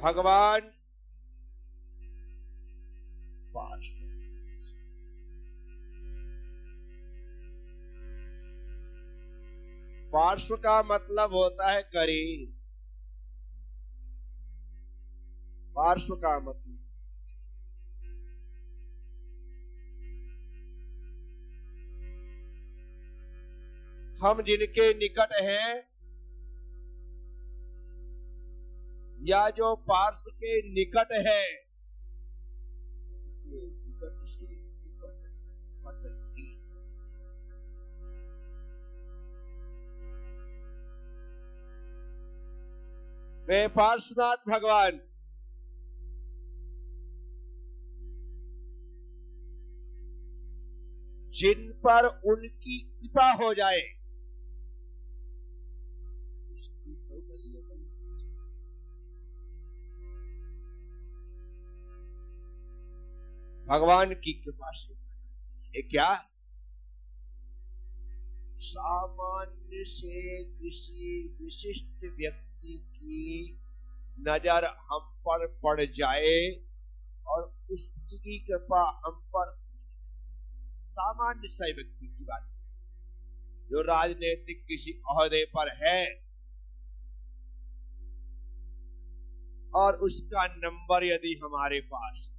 भगवान पार्श्व का मतलब होता है करीब। पार्श्व का मतलब हम जिनके निकट हैं या जो पार्श्व के निकट है, निकट से वे पार्श्वनाथ भगवान जिन पर उनकी कृपा हो जाए उसकी तो बल्ले बल्ले। भगवान की कृपा से ये क्या सामान्य से किसी विशिष्ट व्यक्ति की नजर हम पर पड़ जाए और उसकी कृपा हम पर, सामान्य से व्यक्ति की बात जो राजनीतिक किसी ओहदे पर है और उसका नंबर यदि हमारे पास,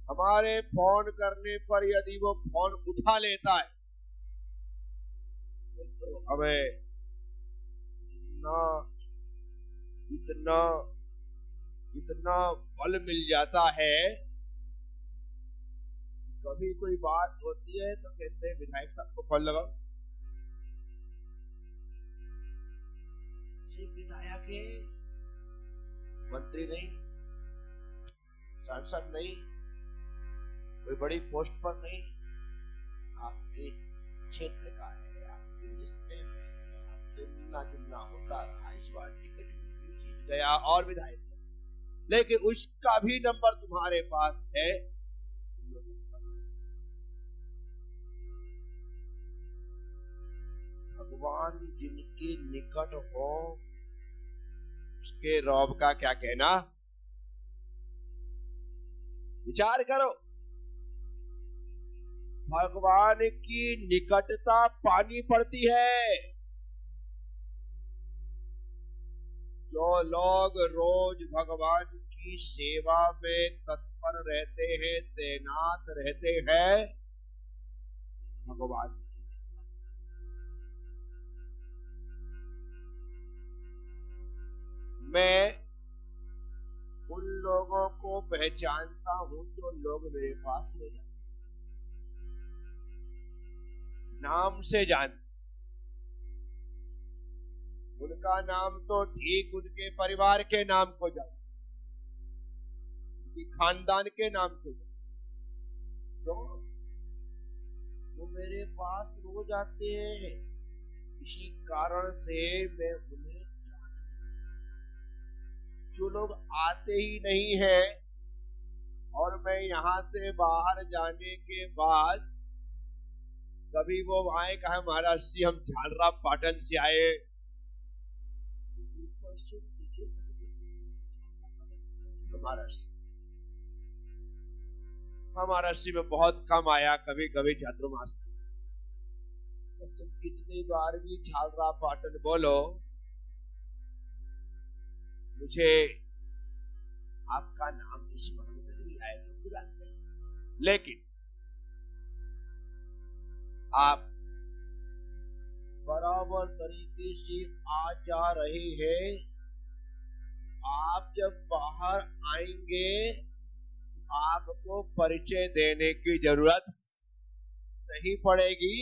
हमारे फोन करने पर यदि वो फोन उठा लेता है तो हमें इतना इतना इतना बल मिल जाता है। कभी कोई बात होती है तो कहते हैं विधायक साहब को फोन लगाओ। सिर्फ विधायक है, मंत्री नहीं, सांसद नहीं, कोई बड़ी पोस्ट पर नहीं, आपके क्षेत्र का है, आपके रिश्ते में आपसे मिलना जुलना होता रहा, इस बार टिकट जीत गया और विधायक, लेकिन उसका भी नंबर तुम्हारे पास है। भगवान जिनके निकट हो उसके रौब का क्या कहना। विचार करो, भगवान की निकटता पानी पड़ती है। जो लोग रोज भगवान की सेवा में तत्पर रहते हैं, तैनात रहते हैं, भगवान मैं उन लोगों को पहचानता हूं जो लोग मेरे पास में नाम से जानते, उनका नाम तो ठीक, उनके परिवार के नाम को जानते, उनकी खानदान के नाम को जानते, तो वो मेरे पास रोज आते हैं। इसी कारण से मैं उन्हें, जो लोग आते ही नहीं है और मैं यहां से बाहर जाने के बाद कभी वो आए कहा महाराज जी हम झालरा पाटन से आए, हमारा सी में बहुत कम आया, कभी कभी चातुर्मास। तुम कितनी बार भी झालरा पाटन बोलो, मुझे आपका नाम स्मरण में नहीं आए तो कोई बात नहीं, लेकिन आप बराबर तरीके से आ जा रहे हैं। आप जब बाहर आएंगे आपको परिचय देने की जरूरत नहीं पड़ेगी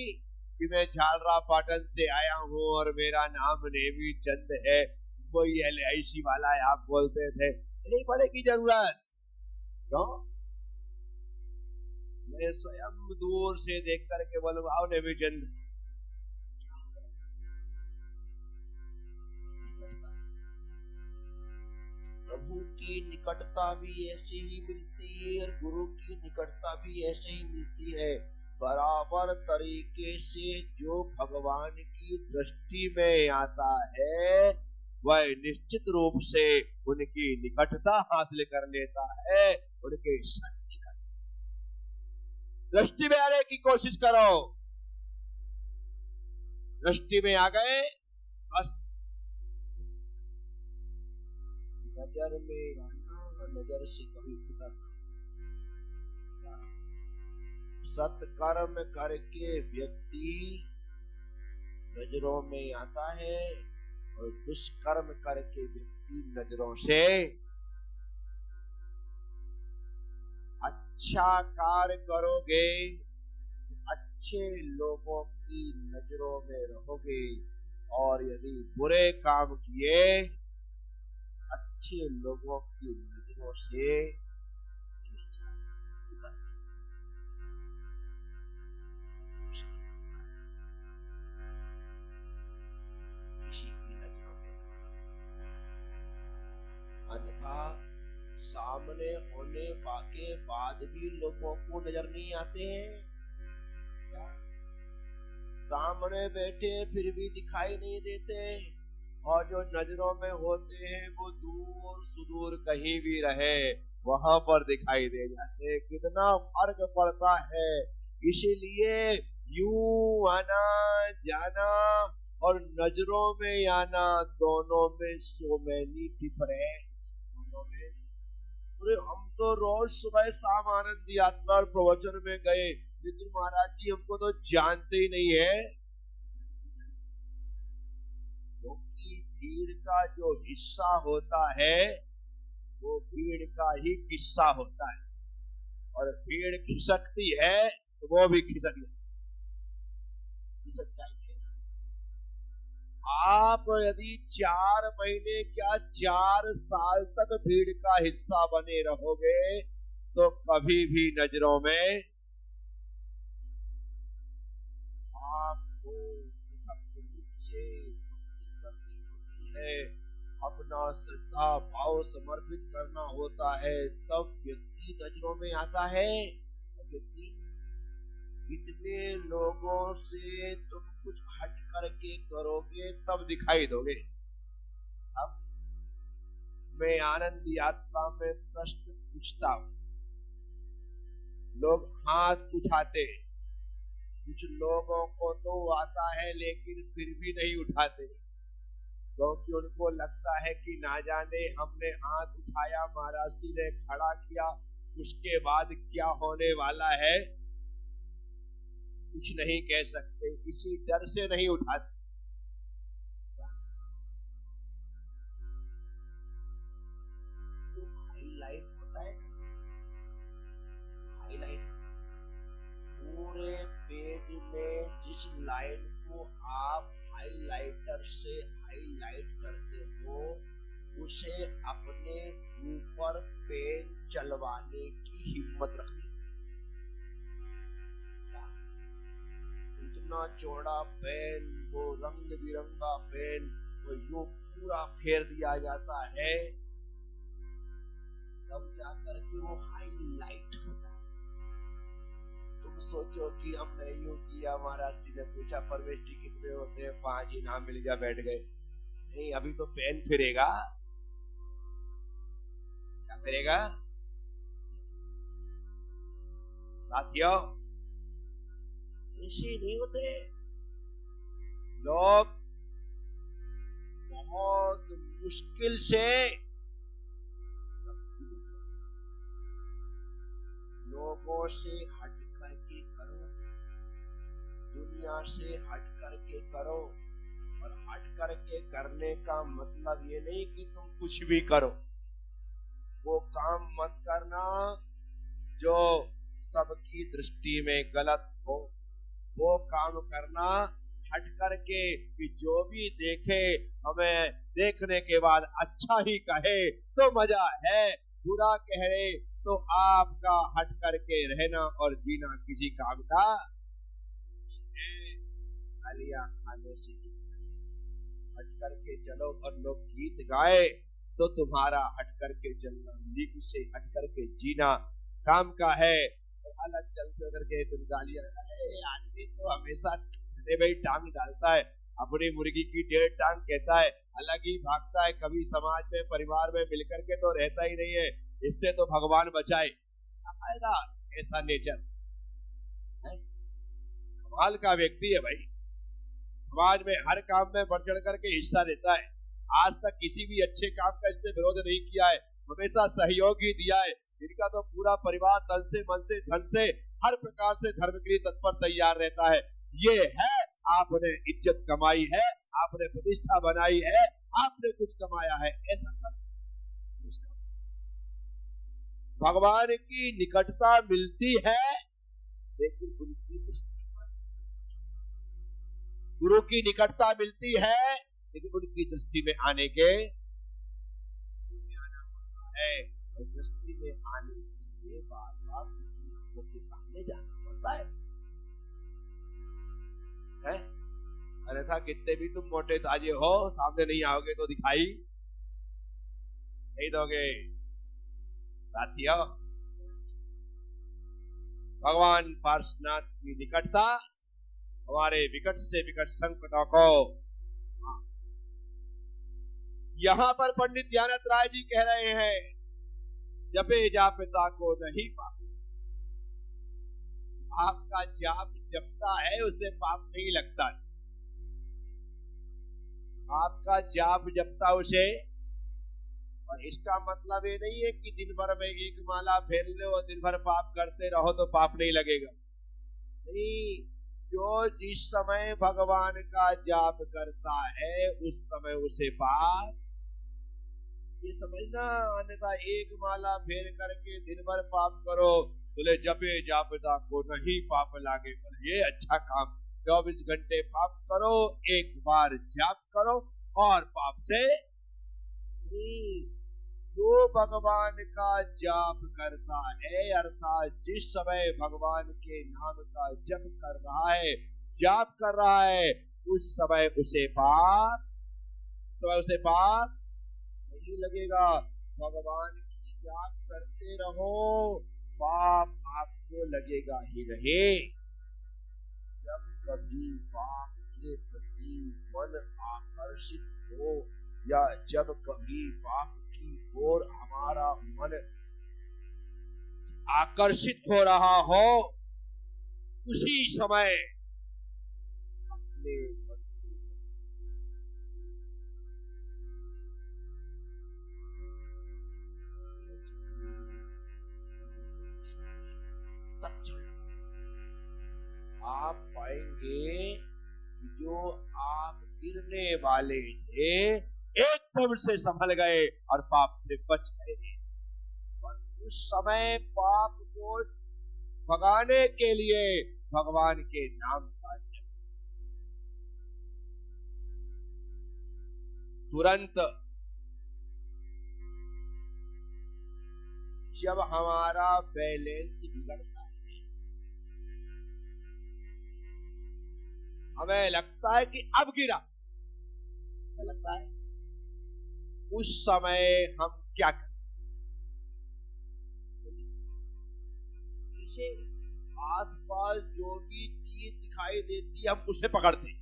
कि मैं झालरा पाटन से आया हूं और मेरा नाम नेमी चंद है, वही LIC वाला है आप बोलते थे, नहीं पड़ेगी जरूरत। क्यों? मैं स्वयं दूर से देख करके बोलूंगा आओ नेमी चंद। प्रभु की निकटता भी ऐसे ही मिलती है और गुरु की निकटता भी ऐसे ही मिलती है। बराबर तरीके से जो भगवान की दृष्टि में आता है वह निश्चित रूप से उनकी निकटता हासिल कर लेता है, उनके सन्निकट। दृष्टि में आने की कोशिश करो, दृष्टि में आ गए बस नजर में आना, नजर से कभी उतरना। सत्कर्म करके व्यक्ति नजरों में आता है और दुष्कर्म करके व्यक्ति नजरों से। अच्छा कार्य करोगे, अच्छे लोगों की नजरों में रहोगे, और यदि बुरे काम किए अच्छे लोगों की नजरों से गिर जाओगे। किसी की नजरों में, अन्यथा सामने होने के बाद भी लोगों को नजर नहीं आते हैं। सामने बैठे फिर भी दिखाई नहीं देते, और जो नजरों में होते हैं वो दूर सुदूर कहीं भी रहे वहां पर दिखाई दे जाते। कितना फर्क पड़ता है। इसीलिए यूं आना जाना और नजरों में आना, दोनों में सो मैनी डिफरेंस। दोनों में हम तो रोज सुबह शाम आनंद यात्रा और प्रवचन में गए, लेकिन महाराज जी हमको तो जानते ही नहीं है। क्योंकि भीड़ का जो हिस्सा होता है वो भीड़ का ही किस्सा होता है, और भीड़ खिसकती है तो वो भी खिसक जाती। सच्चाई है। आप यदि 4 महीने क्या 4 साल तक भीड़ का हिस्सा बने रहोगे तो कभी भी नजरों में आपको पृथक रूप से भक्ति करनी होती है, अपना श्रद्धा भाव समर्पित करना होता है, तब व्यक्ति नजरों में आता है। व्यक्ति इतने लोगों से तुम कुछ हट करके करोगे तब दिखाई दोगे। अब मैं आनंद यात्रा में प्रश्न पूछता हूं, लोग हाथ उठाते हैं। कुछ लोगों को तो आता है लेकिन फिर भी नहीं उठाते, क्योंकि उनको लगता है कि ना जाने हमने हाथ उठाया, महाराज जी ने खड़ा किया, उसके बाद क्या होने वाला है कुछ नहीं कह सकते, इसी डर से नहीं उठाते। जो हाईलाइट होता है, हाईलाइट पूरे पेज में जिस लाइन को आप हाईलाइटर से हाईलाइट करते हो, उसे अपने ऊपर पेन चलवाने की हिम्मत रखनी। इतना चौड़ा पेन, वो रंग बिरंगा पेन, वो यूं पूरा फेर दिया जाता है, तब जाकर के वो हाईलाइट होता है। तुम सोचो कि हमने यूं किया, महाराज जी ने पूछा प्रवेश टी कितने होते हैं, 5 इनाम मिल गया, बैठ गए। नहीं, अभी तो पेन फिरेगा। क्या फिरेगा साथियों? ऐसे नहीं होते लोग। बहुत मुश्किल से लोगों से हट करके करो, दुनिया से हट करके करो। और हट करके करने का मतलब ये नहीं कि तुम कुछ भी करो। वो काम मत करना जो सबकी दृष्टि में गलत हो, वो काम करना हट करके कि जो भी देखे हमें देखने के बाद अच्छा ही कहे तो मजा है, बुरा कहे तो आपका हट करके रहना और जीना किसी काम का गालियां खाने से। हट करके चलो, और लोग गीत गाए तो तुम्हारा हट करके चलना, लीक से हट करके जीना काम का है। अलग चलते करके तुम गालियां, अरे आदमी तो हमेशा खाने में टांग डालता है, अपनी मुर्गी की 1.5 टांग कहता है, अलग ही भागता है, कभी समाज में परिवार में मिलकर के तो रहता ही नहीं है। इससे तो भगवान बचाए। आएगा ऐसा नेचर, कमाल का व्यक्ति है भाई, समाज में हर काम में बढ़ चढ़ करके हिस्सा लेता है। आज तक किसी भी अच्छे काम का इसने विरोध नहीं किया है, हमेशा सहयोग ही दिया है। इनका तो पूरा परिवार तन से मन से धन से हर प्रकार से धर्म के लिए तत्पर तैयार रहता है। ये है आपने इज्जत कमाई है, आपने प्रतिष्ठा बनाई है, आपने कुछ कमाया है, ऐसा कर भगवान की निकटता मिलती है, लेकिन उनकी दृष्टि, गुरु की निकटता मिलती है लेकिन उनकी दृष्टि में आने के है, और दृष्टि में आने के लिए बार बार उनकी आंखों के सामने जाना पड़ता है? अन्यथा कितने भी तुम मोटे ताजे हो, सामने नहीं आओगे तो दिखाई नहीं दोगे। साथियों, भगवान पार्श्वनाथ की निकटता हमारे विकट से विकट संकटों को, यहां पर पंडित ज्ञानत राय जी कह रहे हैं, जपे जापता को नहीं पाप। आपका जाप जपता है उसे पाप नहीं लगता, आपका जाप जपता उसे। और इसका मतलब ये नहीं है कि दिन भर में एक माला फेर लो और दिन भर पाप करते रहो तो पाप नहीं लगेगा। नहीं, जो जिस समय भगवान का जाप करता है उस समय उसे पाप, ये समझना, अन्यथा एक माला फेर करके दिन भर पाप करो, बोले जपे जापता को नहीं पाप लागे। पर ये अच्छा काम, 24 घंटे पाप करो, एक बार जाप करो और पाप से जो भगवान का जाप करता है, अर्थात जिस समय भगवान के नाम का जप कर रहा है, जाप कर रहा है, उस समय उसे पाप नहीं लगेगा। भगवान की जाप करते रहो, पाप आपको लगेगा ही नहीं। जब कभी पाप के प्रति मन आकर्षित हो या जब कभी पाप की ओर हमारा मन आकर्षित हो रहा हो, उसी समय अपने तक चल आप पाएंगे जो आप गिरने वाले थे एकदम से संभल गए और पाप से बच गए। पर उस समय पाप को भगाने के लिए भगवान के नाम का जप, तुरंत जब हमारा बैलेंस बिगड़ता है, हमें लगता है कि अब गिरा, लगता है उस समय हम क्या करें? आसपास जो भी चीज दिखाई देती है हम उसे पकड़ते हैं।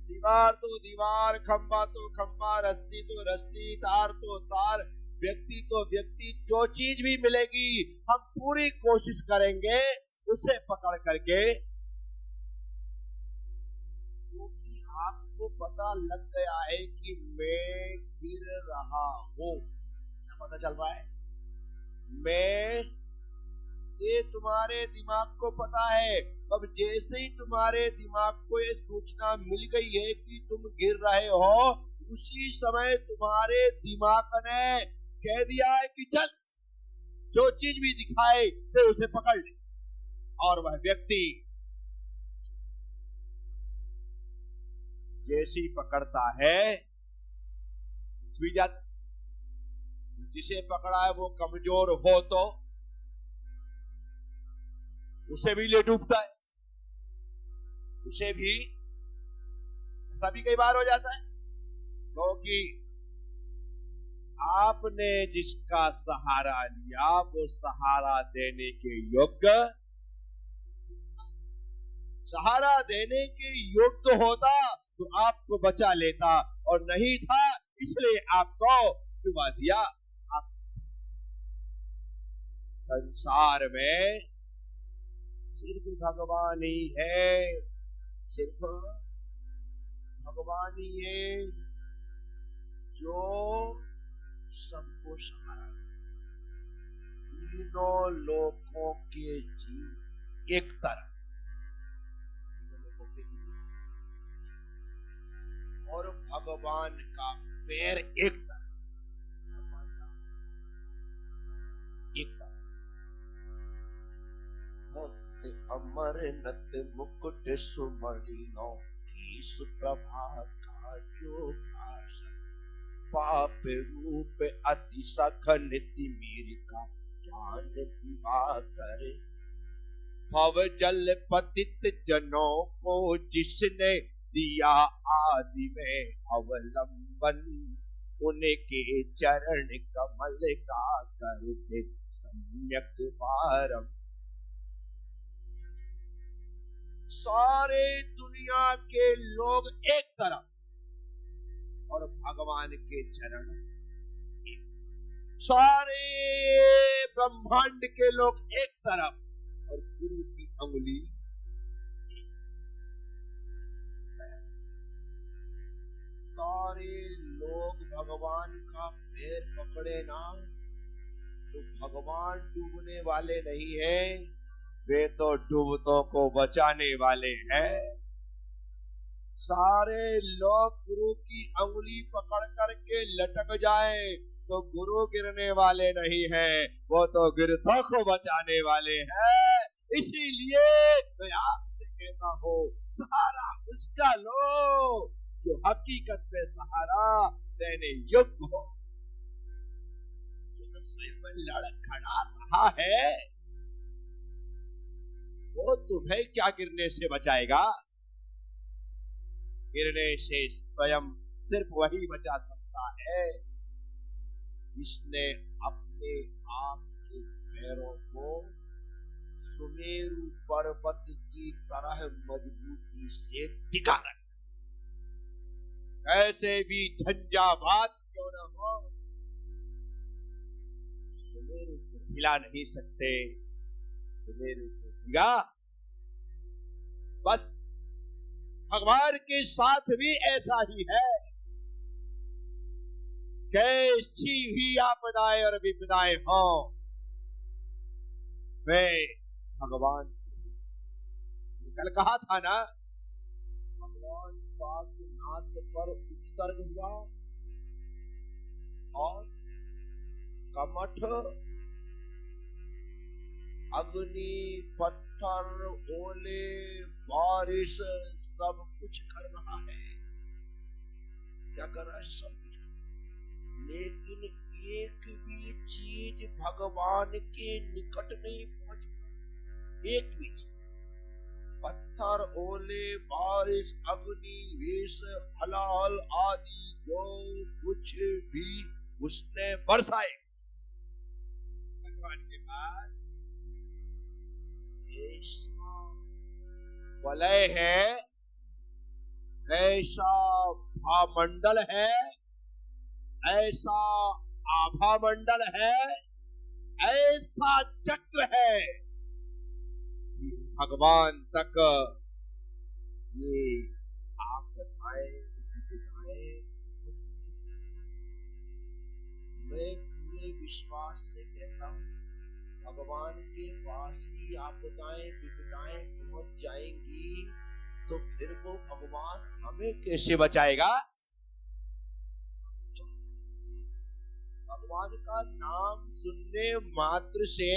दीवार तो दीवार, खंबा तो खंबा, रस्सी तो रस्सी, तार तो तार, व्यक्ति तो व्यक्ति, जो चीज भी मिलेगी हम पूरी कोशिश करेंगे उसे पकड़ करके, क्योंकि आपको पता लग गया है कि मैं गिर रहा हूं। क्या पता चल रहा है? मैं, ये तुम्हारे दिमाग को पता है। अब जैसे ही तुम्हारे दिमाग को ये सूचना मिल गई है कि तुम गिर रहे हो, उसी समय तुम्हारे दिमाग ने कह दिया है कि चल, जो चीज भी दिखाए तो उसे पकड़ ले। और वह व्यक्ति जैसी पकड़ता है कुछ भी जाता। जिसे पकड़ा है वो कमजोर हो तो उसे भी ले डूबता है, उसे भी, ऐसा भी कई बार हो जाता है, क्योंकि आपने जिसका सहारा लिया वो सहारा देने के योग्य, सहारा देने के योग्य होता तो आपको बचा लेता, और नहीं था इसलिए आपको डुबा दिया। आप संसार में सिर्फ भगवान ही है, सिर्फ भगवान ही है जो सबको सहारा, तीनों लोकों के जीव एक तरफ, और भगवान का पैर एक तरफ, एक तरफ। अमर नत मुकुट सुमणियों की सुप्रभा का जो भाषण, पाप रूप अति सघन तिमिर का ज्ञान दिवाकर, भव जल पतित जनों को जिसने दिया आदि में अवलंबन, उनके चरण कमल का करते सम्यक पारम। सारे दुनिया के लोग एक तरफ और भगवान के चरण एक, सारे ब्रह्मांड के लोग एक तरफ और गुरु की अंगुली एक। सारे लोग भगवान का पैर पकड़े ना तो भगवान डूबने वाले नहीं है, वे तो डूबतों को बचाने वाले हैं। सारे लोग गुरु की अंगुली पकड़ करके लटक जाएं तो गुरु गिरने वाले नहीं है, वो तो गिरतों को बचाने वाले हैं। इसीलिए मैं आपसे कहता हूँ, सहारा उसका लो जो हकीकत में सहारा देने योग्य हो। जो स्वयं में लड़खड़ा रहा है वो तुम्हें क्या गिरने से बचाएगा? गिरने से स्वयं सिर्फ वही बचा सकता है जिसने अपने आप के पैरों को सुमेरु पर्वत की तरह मजबूती से टिका रखा। कैसे भी झंझावात क्यों न हो, सुमेरु को हिला नहीं सकते। सुमेरु को हिला, बस भगवान के साथ भी ऐसा ही है। कैसी भी आपदाएं और विपदाएं हो, वे भगवान, कल कहा था ना, भगवान पार्श्वनाथ पर उत्सर्ग हुआ और कमठ, अग्नि, पत्थर, ओले, बारिश सब कुछ कर रहा है। क्या कर रहा है? सब कुछ। लेकिन एक भी चीज भगवान के निकट नहीं पहुंच, एक भी चीज। पत्थर, ओले, बारिश, अग्नि, विष, हलाल आदि जो कुछ भी उसने बरसाए भगवान के बाद, वलय है, ऐसा भामंडल है, ऐसा आभा मंडल है, ऐसा चक्र है, भगवान तक ये आपदाएं विपदाएं। मैं पूरे विश्वास से कहता हूँ, भगवान के पास ही आपदाएं विपदाएं पहुंच जाएंगी तो फिर वो भगवान हमें कैसे बचाएगा? भगवान का नाम सुनने मात्र से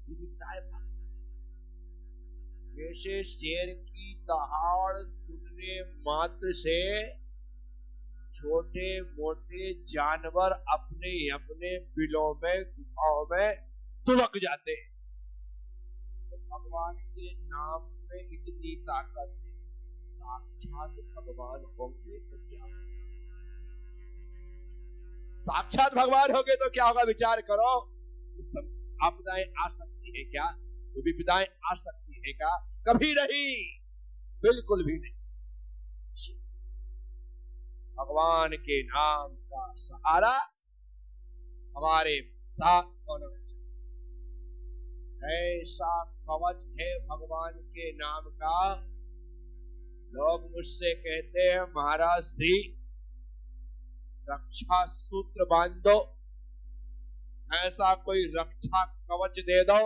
विपदाएं भाग जाएंगी। जैसे शेर की दहाड़ सुनने मात्र से छोटे मोटे जानवर अपने अपने बिलों में, गुफाओं में दुबक जाते हैं। तो भगवान के नाम में इतनी ताकत है, साक्षात भगवान होंगे तो क्या होगा? साक्षात भगवान होंगे तो क्या होगा? विचार करो। सब आपदाएं आ सकती है क्या? वो विपदाएं आ सकती है क्या? कभी नहीं, बिल्कुल भी नहीं। भगवान के नाम का सहारा हमारे साथ होना चाहिए। ऐसा कवच है भगवान के नाम का। लोग मुझसे कहते हैं महाराज श्री रक्षा सूत्र बांध दो, ऐसा कोई रक्षा कवच दे दो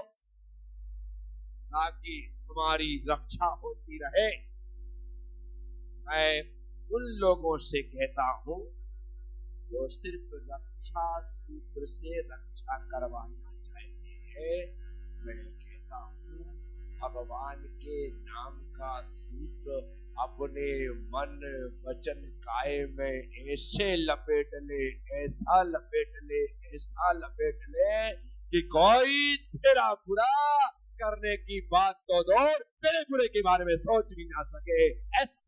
ताकि तुम्हारी रक्षा होती रहे। मैं उन लोगों से कहता हूं जो सिर्फ रक्षा सूत्र से रक्षा करवाना चाहते हैं। मैं कहता हूं भगवान के नाम का सूत्र अपने मन वचन काय में ऐसे लपेट ले, ऐसा लपेट ले, ऐसा लपेट ले कि कोई तेरा बुरा करने की बात तो दो, तेरे बुरे के बारे में सोच भी ना सके। ऐसा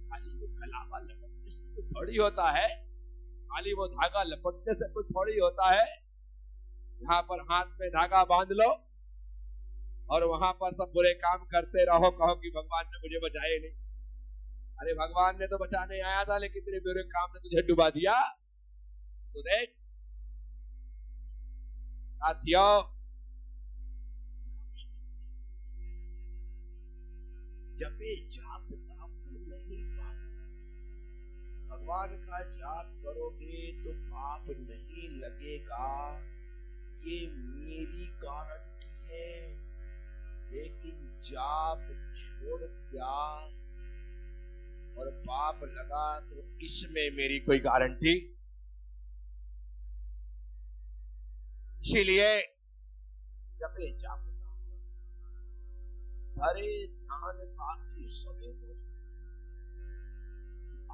खाली वो कलावा लपटने से कुछ थोड़ी होता है, खाली वो धागा लपटने से कुछ थोड़ी होता है। यहाँ पर हाथ में धागा बांध लो और वहां पर सब बुरे काम करते रहो, कहो कि भगवान ने मुझे बचाए नहीं। अरे भगवान ने तो बचाने आया था, लेकिन तेरे बुरे काम ने तुझे डुबा दिया। तो देख साथियों, जपे जाप ताप नहीं पाप। भगवान का जाप करोगे तो पाप नहीं लगेगा, ये मेरी गारंटी है। लेकिन जाप छोड़ दिया और पाप लगा तो इसमें मेरी कोई गारंटी। इसीलिए जपे जाप धरे ध्यान ताकि समय हो।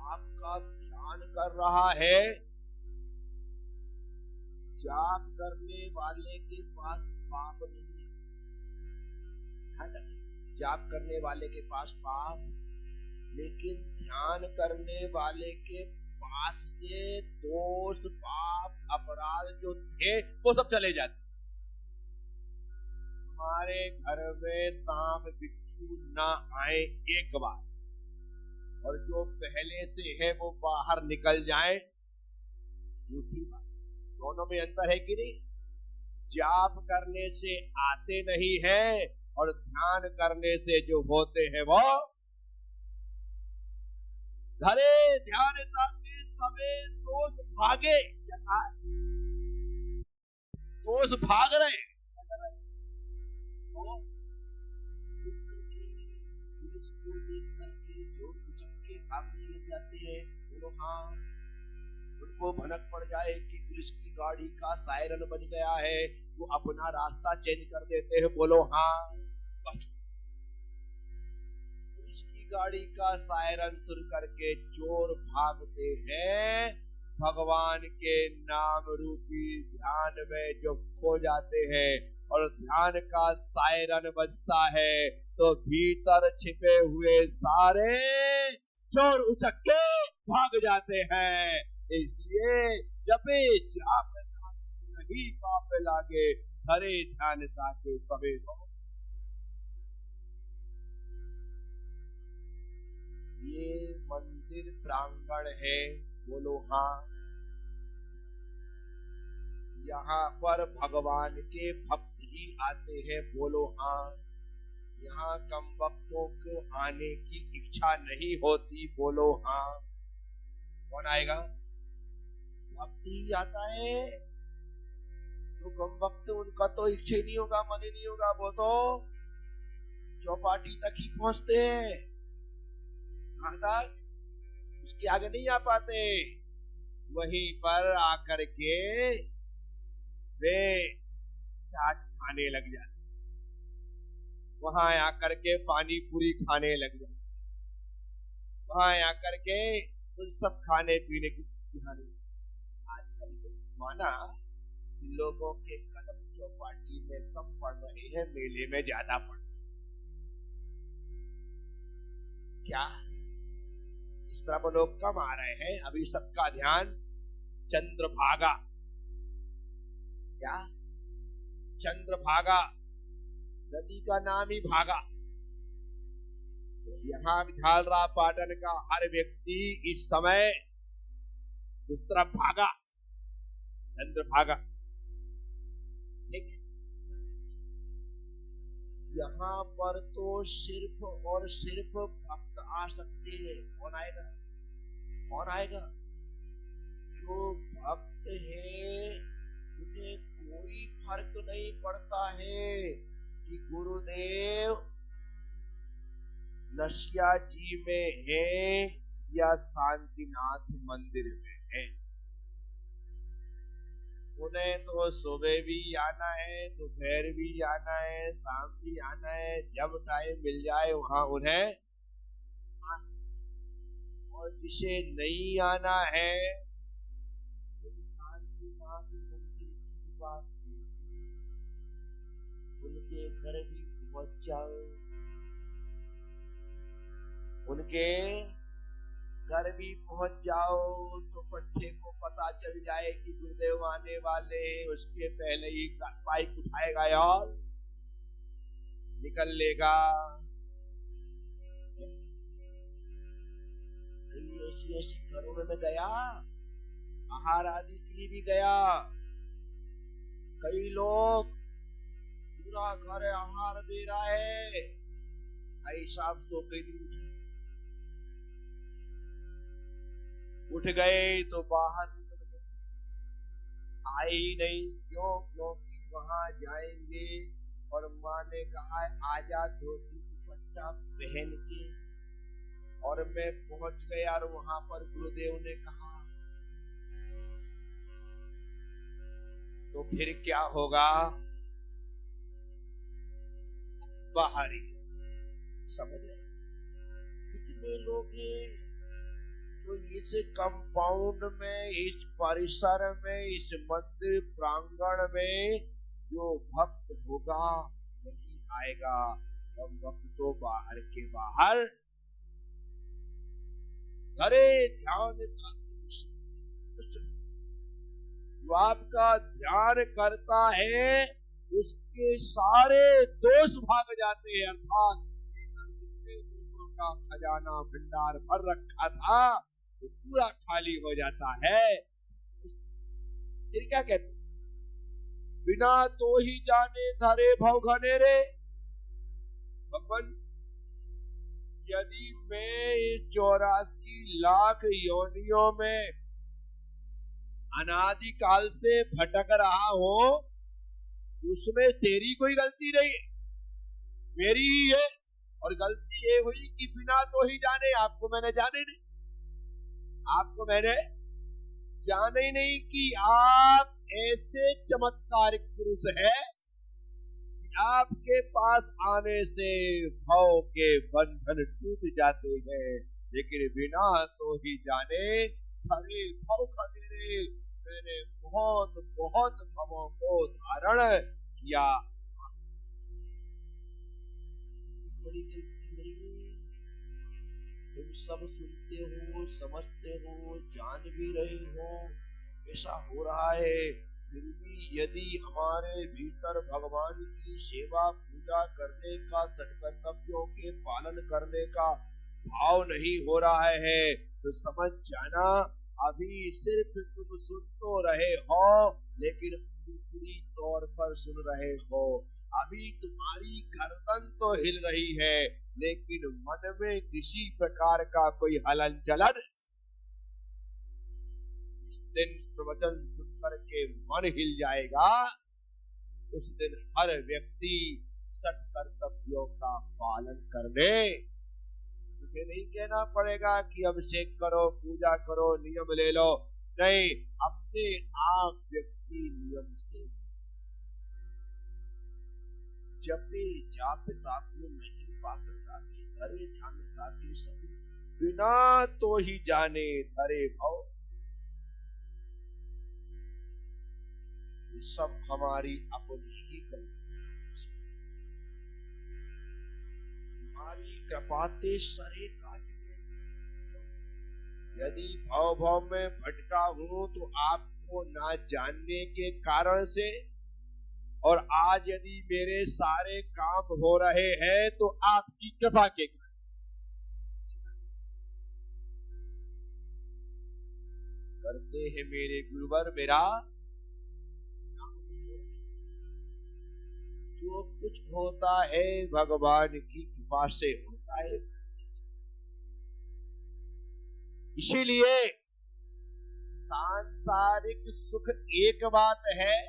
आपका ध्यान कर रहा है, जाप करने वाले के पास पाप नहीं। जाप करने वाले के पास पाप, लेकिन ध्यान करने वाले के पास से दोष पाप अपराध जो थे वो सब चले जाते। हमारे घर में सांप बिच्छू ना आए एक बार, और जो पहले से है वो बाहर निकल जाए दूसरी बार। दोनों में अंतर है कि नहीं? जाप करने से आते नहीं है और ध्यान करने से जो होते हैं वो धरे ध्यान ताकि समय दोष भागे। दोष भाग रहे पुलिस को देख करके जो कुचक के भागने लग जाते हैं, बोलो हाँ। उनको भनक पड़ जाए कि पुलिस की गाड़ी का सायरन बज गया है, वो अपना रास्ता चेंज कर देते हैं, बोलो हाँ। बस उसकी गाड़ी का सायरन सुन करके चोर भागते हैं, भगवान के नाम रूपी ध्यान में जो खो जाते हैं। और ध्यान का सायरन बजता है तो भीतर छिपे हुए सारे चोर उचक के भाग जाते हैं। इसलिए जपे जाप नहीं पाप लागे, धरे ध्यान ताकि सबे हो। ये मंदिर प्रांगण है, बोलो हाँ। यहाँ पर भगवान के भक्त ही आते हैं, बोलो हाँ। यहाँ कम भक्तों को आने की इच्छा नहीं होती, बोलो हाँ। कौन आएगा? भक्त ही आता है। तो कम भक्त उनका तो इच्छा ही नहीं होगा, मन ही नहीं होगा, वो तो चौपाटी तक ही पहुंचते हैं। कहां तक? उसके आगे नहीं आ पाते। वहीं पर आकर के वे चाट खाने लग जाते, वहां आकर के पानी पूरी खाने लग जाते, वहां आकर के उन सब खाने पीने की ध्यान। आजकल माना लोगों के कदम चौपाटी में कम पड़ रहे हैं, मेले में ज्यादा पड़ रहे हैं। क्या इस तरफ लोग कम आ रहे हैं? अभी सबका ध्यान चंद्रभागा, क्या चंद्रभागा नदी का नाम ही भागा, यहाँ झालरा पाटन का हर व्यक्ति इस समय उस तरफ भागा, चंद्रभागा। लेकिन यहाँ पर तो सिर्फ और सिर्फ भक्त आ सकते हैं। कौन आएगा? कौन आएगा? जो भक्त है उन्हें कोई फर्क नहीं पड़ता है कि गुरुदेव नशिया जी में है या शांतिनाथ मंदिर में है। उन्हें तो सुबह भी आना है, दोपहर भी आना है, शाम भी आना है, जब टाइम मिल जाए वहां उन्हें। और जिसे नहीं आना है तो शांतिनाथ मंदिर की बात, उनके घर भी पहुंच जाओ, उनके घर भी पहुंच जाओ तो पट्टे को पता चल जाए कि गुरुदेव आने वाले हैं। उसके पहले ही बाइक उठाएगा यार, निकल लेगा। कई ऐसी घरों में मैं गया, आहार आदि के लिए भी गया। कई लोग पूरा घर आहार दे रहा है, भाई साहब सो के उठ गए तो बाहर निकल गए, आए ही नहीं। क्यों? क्योंकि वहां जाएंगे और माँ ने कहा आजा धोती दुपट्टा पहन के। और मैं पहुंच गया और वहां पर गुरुदेव ने कहा तो फिर क्या होगा? बाहरी समझ। कितने लोग हैं तो इस कंपाउंड में, इस परिसर में, इस मंदिर प्रांगण में जो भक्त होगा वही आएगा। कम वक्त तो बाहर के बाहर। धरे ध्यान जो आपका ध्यान करता है उसके सारे दोष भाग जाते हैं। अर्थात जितने दोषों का खजाना भंडार भर रखा था वो पूरा खाली हो जाता है। फिर क्या कहते? बिना तो ही जाने धरे भव घनेरे। भगवान, यदि मैं इस 84 लाख योनियों में अनादिकाल से भटक रहा हूं, उसमें तेरी कोई गलती नहीं, मेरी ही है। और गलती ये हुई कि बिना तो ही जाने आपको मैंने जाने नहीं, आपको मैंने जाने ही नहीं कि आप ऐसे चमत्कारिक पुरुष है कि आपके पास आने से भव के बंधन टूट जाते हैं। लेकिन बिना तो ही जाने धरे भव खनेरे, मैंने बहुत बहुत भवों को धारण किया। बड़ी तुम सब सुनते हो, समझते हो, जान भी रहे हो, ऐसा हो रहा है। फिर भी यदि हमारे भीतर भगवान की सेवा पूजा करने का, सत्कर्तव्यों के पालन करने का भाव नहीं हो रहा है तो समझ जाना अभी सिर्फ तुम सुन तो रहे हो लेकिन पूरी तौर पर सुन रहे हो। अभी तुम्हारी गर्दन तो हिल रही है लेकिन मन में किसी प्रकार का कोई हलन चलन। इस दिन प्रवचन सुनकर के मन हिल जाएगा, उस दिन हर व्यक्ति सत्कर्तव्यों का पालन करने। मुझे नहीं कहना पड़ेगा कि अभिषेक करो, पूजा करो, नियम ले लो, नहीं, अपने आप व्यक्ति नियम से जपे जाप ताकू नहीं पाकर ताकि धरे ध्यान ताकि सभी बिना तो ही जाने धरे भव। ये सब हमारी अपनी ही गलती है। हमारी कृपाते सरे काज। यदि भाव भाव में भटका हूं तो आपको ना जानने के कारण से, और आज यदि मेरे सारे काम हो रहे हैं तो आपकी कृपा के कारण। करते हैं मेरे गुरुवर मेरा जो कुछ होता है भगवान की कृपा से होता है। इसीलिए सांसारिक सुख एक बात है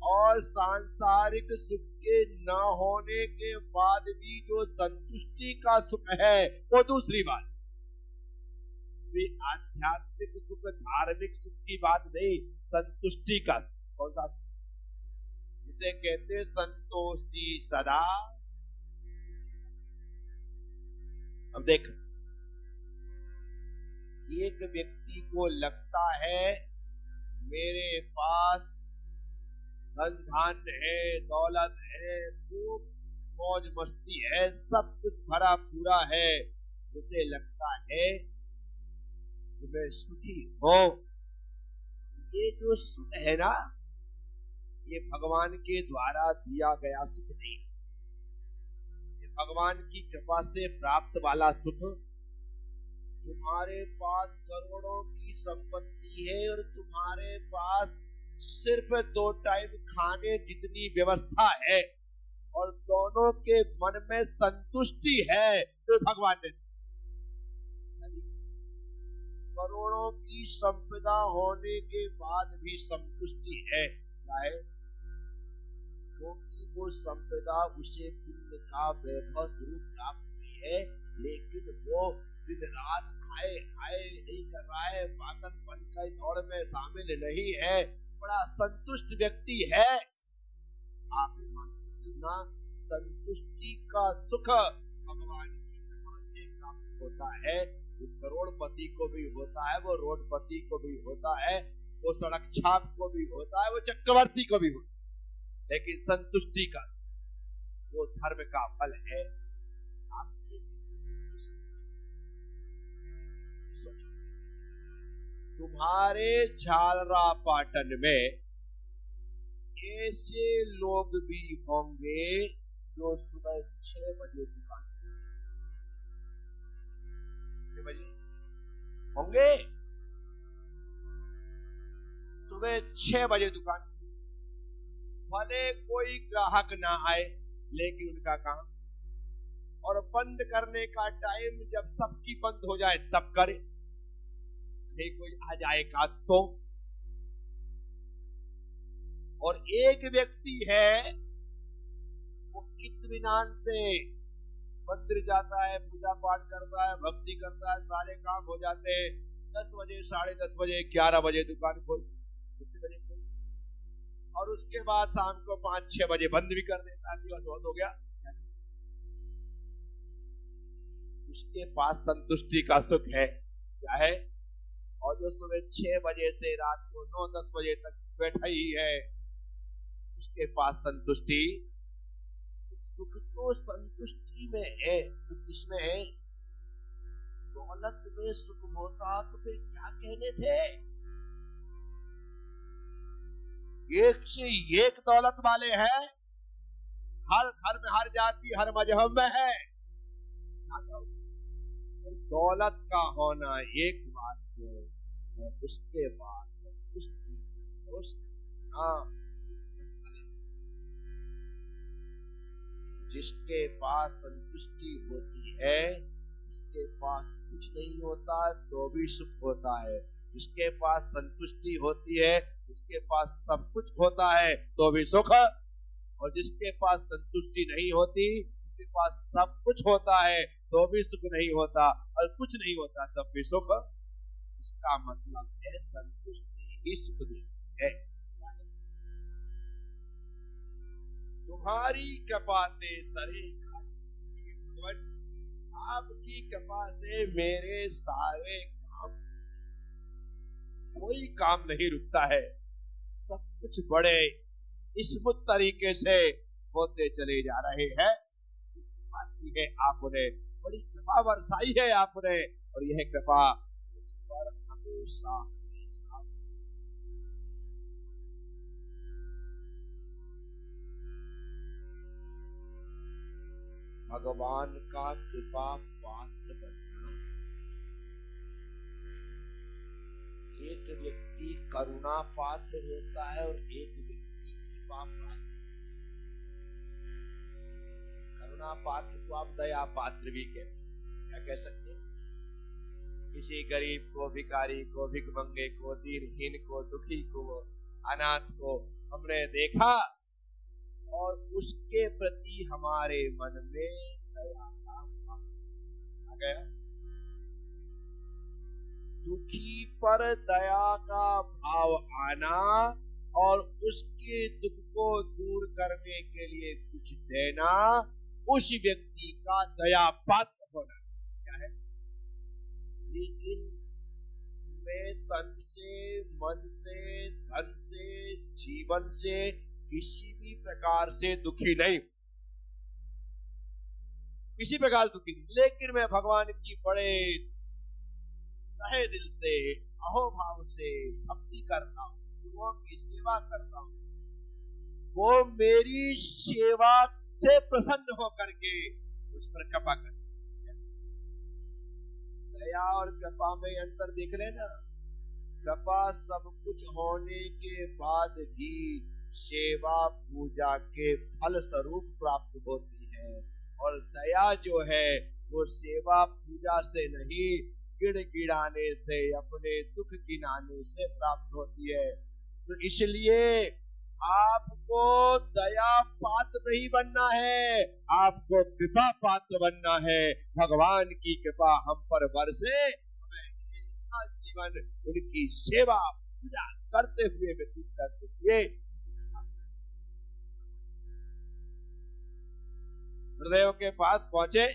और सांसारिक सुख के न होने के बाद भी जो संतुष्टि का सुख है वो दूसरी बात। वे आध्यात्मिक सुख धार्मिक सुख की बात नहीं, संतुष्टि का सुख। कौन सा? जिसे कहते संतोषी सदा। अब देख, एक व्यक्ति को लगता है मेरे पास धन धान्य है, दौलत है, खूब मौज मस्ती है, सब कुछ भरा पूरा है, उसे लगता है कि मैं सुखी हूं। ये जो सुख है ना, ये भगवान के द्वारा दिया गया सुख नहीं, ये भगवान की कृपा से प्राप्त वाला सुख। तुम्हारे पास करोड़ों की संपत्ति है और तुम्हारे पास सिर्फ 2 टाइम खाने जितनी व्यवस्था है और दोनों के मन में संतुष्टि है, तो भगवान ने करोड़ों की संपदा होने के बाद भी संतुष्टि है। क्योंकि वो संपदा उसे पुण्य का वैभव स्वरूप प्राप्त हुई है, लेकिन वो दिन रात हाय हाय नहीं कर रहा है, पागलपन की दौड़ में शामिल नहीं है, बड़ा संतुष्ट व्यक्ति है। आप मानना संतुष्टि का सुख भगवान की कृपा से प्राप्त होता है। वो करोड़पति को भी होता है, वो रोडपति को भी होता है, वो सड़क छाप को भी होता है, वो चक्रवर्ती को भी होता है, लेकिन संतुष्टि का वो धर्म का फल है। आपके तुम्हारे झालरा पाटन में ऐसे लोग भी होंगे जो सुबह 6 बजे दुकान, 6 बजे होंगे, सुबह 6 बजे दुकान, भले कोई ग्राहक ना आए लेकिन उनका काम, और बंद करने का टाइम जब सबकी बंद हो जाए तब करे, कोई आ जाएगा तो। और एक व्यक्ति है वो इत्मीनान से मंदिर जाता है, पूजा पाठ करता है, भक्ति करता है, सारे काम हो जाते हैं, 10 बजे 10:30 बजे 11 बजे दुकान खोलती, और उसके बाद शाम को 5-6 बजे बंद भी कर देता है, बस बहुत हो गया। उसके पास संतुष्टि का सुख है, क्या है? और जो सुबह 6 बजे से रात को 9-10 बजे तक बैठा ही है, उसके पास संतुष्टि, सुख तो संतुष्टि में है। सुख किसमें है? दौलत में सुख होता तो फिर क्या कहने थे? एक से एक दौलत वाले हैं, हर घर में, हर जाति, हर मजहब में है। दौलत का होना एक बात है, उसके बाद संतुष्टि, संतोष। जिसके पास संतुष्टि होती है, उसके पास कुछ नहीं होता तो भी सुख होता है। जिसके पास संतुष्टि होती है, उसके पास सब कुछ होता है तो भी सुख, और जिसके पास संतुष्टि नहीं होती, जिसके पास सब कुछ होता है तो भी सुख नहीं होता, और कुछ नहीं होता तब भी सुख। इसका मतलब है संतुष्टि ही सुख देती है। तुम्हारी कृपा से सरे, आपकी कृपा से मेरे सारे काम, कोई काम नहीं रुकता है, सब कुछ बड़े स्मूथ तरीके से होते चले जा रहे हैं। है आपने बड़ी कृपा बरसाई है आपने, और यह कृपा उस पर हमेशा हमेशा। भगवान का कृपा पात्र बनना, एक व्यक्ति करुणा पात्र होता है और एक व्यक्ति कृपा पात्र। करुणा पात्र को आप दया पात्र भी कह सकते हैं। किसी गरीब को, भिखारी को, भिखमंगे को, दीनहीन को, दुखी को, अनाथ को हमने देखा और उसके प्रति हमारे मन में दया का भाव आ गया। दुखी पर दया का भाव आना और उसके दुख को दूर करने के लिए कुछ देना, उस व्यक्ति का दया पात्र होना क्या है। लेकिन मैं तन से, मन से, धन से, जीवन से किसी भी प्रकार से दुखी नहीं, किसी प्रकार दुखी नहीं, लेकिन मैं भगवान की बड़े तहे दिल से, अहोभाव से भक्ति करता हूँ, गुरुओं की सेवा करता हूँ। वो मेरी सेवा से प्रसन्न होकर के उस पर कृपा कर। दया और कृपा में अंतर देख लेना। कृपा सब कुछ होने के बाद भी सेवा पूजा के फल स्वरूप प्राप्त होती है, और दया जो है वो सेवा पूजा से नहीं, गिड़गिड़ाने से, अपने दुख गिनाने से प्राप्त होती है। तो इसलिए आपको दया पात्र नहीं बनना है, आपको कृपा पात्र बनना है। भगवान की कृपा हम पर बरसे, हमें ऐसा जीवन उनकी सेवा पूजा करते हुए, व्यतीत करते हुए। गुरुदेव के पास पहुंचे,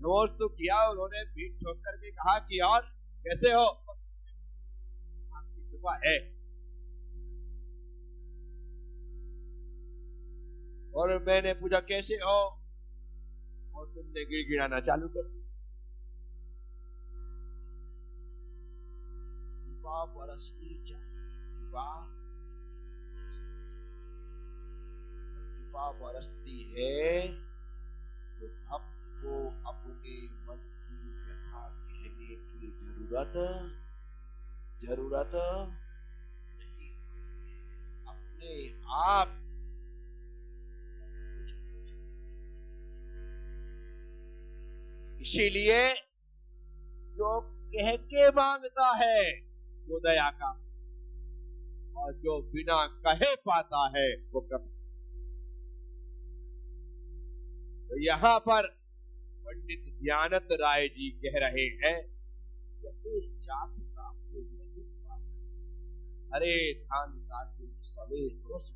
नमस्ते तो किया, उन्होंने पीठ ठोक करके कहा कि और कैसे हो, आपकी कृपा है। और मैंने पूछा कैसे हो, और तुमने गिड़गिड़ाना चालू कर दिया। कृपा बरसनी चाहिए, कृपा बरसती है तो भक्त को अपने मन की व्यथा कहने की जरूरत नहीं, अपने आप सब कुछ हो जाए। इसीलिए जो कह के मांगता है वो दया का, और जो बिना कहे पाता है वो कृपा। तो यहाँ पर पंडित ध्यानत राय जी कह रहे हैं, जाप ताप को नहीं पाता, हरे ध्यान ताके सवे दोष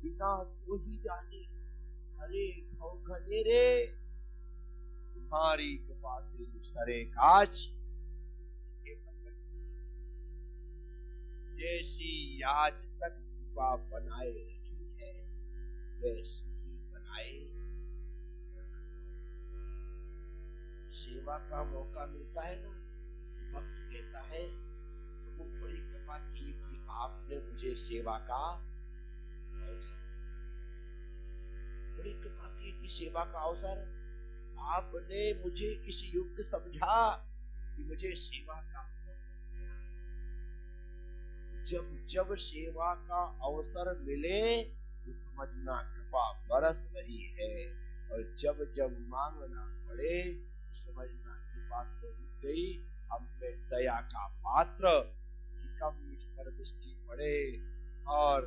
बिना तो ही जाने, हरे भव घनेरे तुम्हारी कृपा के सरे काज। जैसी आज तक कृपा बनाए रखी है वैसी ही बनाए रखना। सेवा का मौका मिलता है ना, भक्त कहता है वो बड़ी कृपा की कि आपने मुझे सेवा का अवसर, बड़ी कृपा की कि सेवा का अवसर आपने मुझे इस युग समझा कि मुझे सेवा का अवसर मिला। जब जब सेवा का अवसर मिले तो समझना कृपा बरस रही है, और जब जब मांगना पड़े तो समझना कृपा तो रुक गई। हम में दया का पात्र कि कब मुझ पर दृष्टि पड़े और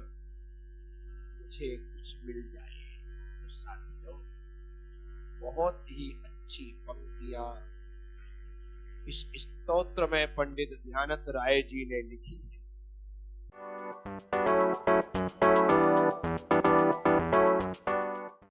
मुझे कुछ मिल जाए। तो साथियों, बहुत ही अच्छी पंक्तियां इस स्तोत्र में पंडित ध्यानत राय जी ने लिखी है।